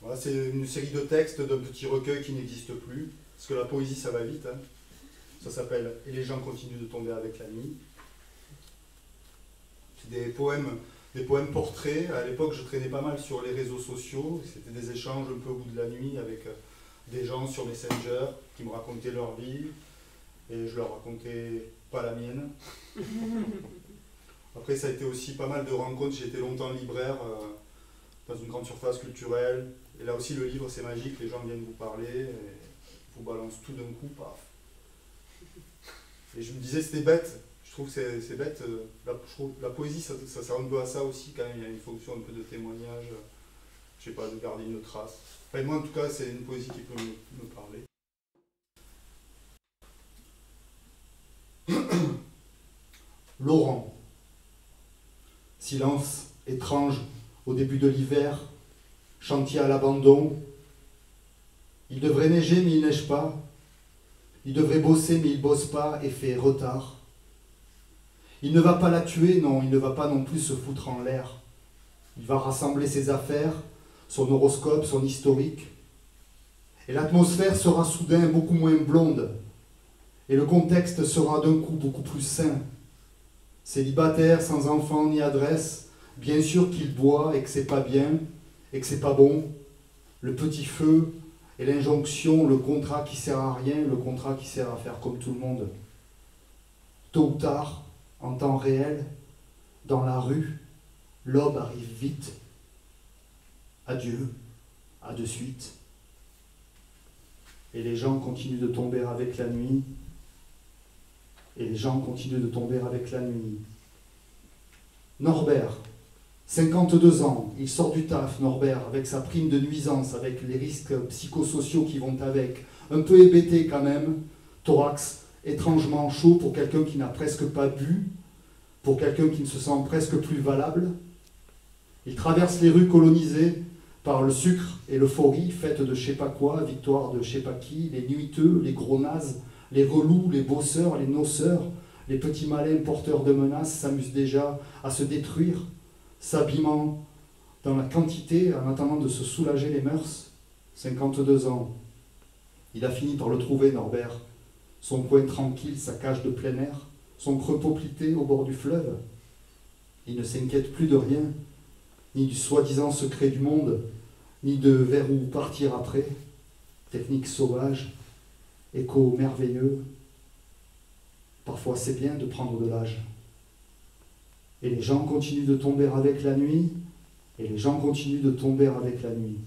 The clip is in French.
Voilà, c'est une série de textes d'un petit recueil qui n'existe plus, parce que la poésie ça va vite. Hein. Ça s'appelle « Et les gens continuent de tomber avec la nuit ». C'est des poèmes portraits. À l'époque, je traînais pas mal sur les réseaux sociaux. C'était des échanges un peu au bout de la nuit avec des gens sur Messenger qui me racontaient leur vie. Et je leur racontais pas la mienne. Après, ça a été aussi pas mal de rencontres. J'ai été longtemps libraire dans une grande surface culturelle. Et là aussi, le livre, c'est magique. Les gens viennent vous parler et vous balancent tout d'un coup, paf. Et je me disais, c'était bête. Je trouve que c'est bête. Je trouve la poésie, ça sert un peu à ça aussi, quand même. Il y a une fonction un peu de témoignage. Je sais pas, de garder une trace. Enfin, moi, en tout cas, c'est une poésie qui peut me parler. Laurent. Silence étrange au début de l'hiver, chantier à l'abandon. Il devrait neiger mais il neige pas. Il devrait bosser mais il bosse pas et fait retard. Il ne va pas la tuer, non, il ne va pas non plus se foutre en l'air. Il va rassembler ses affaires, son horoscope, son historique. Et l'atmosphère sera soudain beaucoup moins blonde. Et le contexte sera d'un coup beaucoup plus sain. Célibataire, sans enfant ni adresse, bien sûr qu'il boit et que c'est pas bien, et que c'est pas bon. Le petit feu et l'injonction, le contrat qui sert à rien, le contrat qui sert à faire comme tout le monde. Tôt ou tard, en temps réel, dans la rue, l'aube arrive vite. Adieu, à de suite. Et les gens continuent de tomber avec la nuit. Et les gens continuent de tomber avec la nuit. Norbert, 52 ans, il sort du taf, Norbert, avec sa prime de nuisance, avec les risques psychosociaux qui vont avec, un peu hébété quand même, thorax étrangement chaud pour quelqu'un qui n'a presque pas bu, pour quelqu'un qui ne se sent presque plus valable. Il traverse les rues colonisées par le sucre et l'euphorie, fête de je sais pas quoi, victoire de je sais pas qui, les nuiteux, les gros nazes, les relous, les bosseurs, les noceurs, les petits malins porteurs de menaces s'amusent déjà à se détruire, s'habillant dans la quantité en attendant de se soulager les mœurs. 52 ans. Il a fini par le trouver, Norbert. Son coin tranquille, sa cage de plein air, son creux poplité au bord du fleuve. Il ne s'inquiète plus de rien, ni du soi-disant secret du monde, ni de vers où partir après. Technique sauvage, écho merveilleux. Parfois c'est bien de prendre de l'âge. Et les gens continuent de tomber avec la nuit, et les gens continuent de tomber avec la nuit.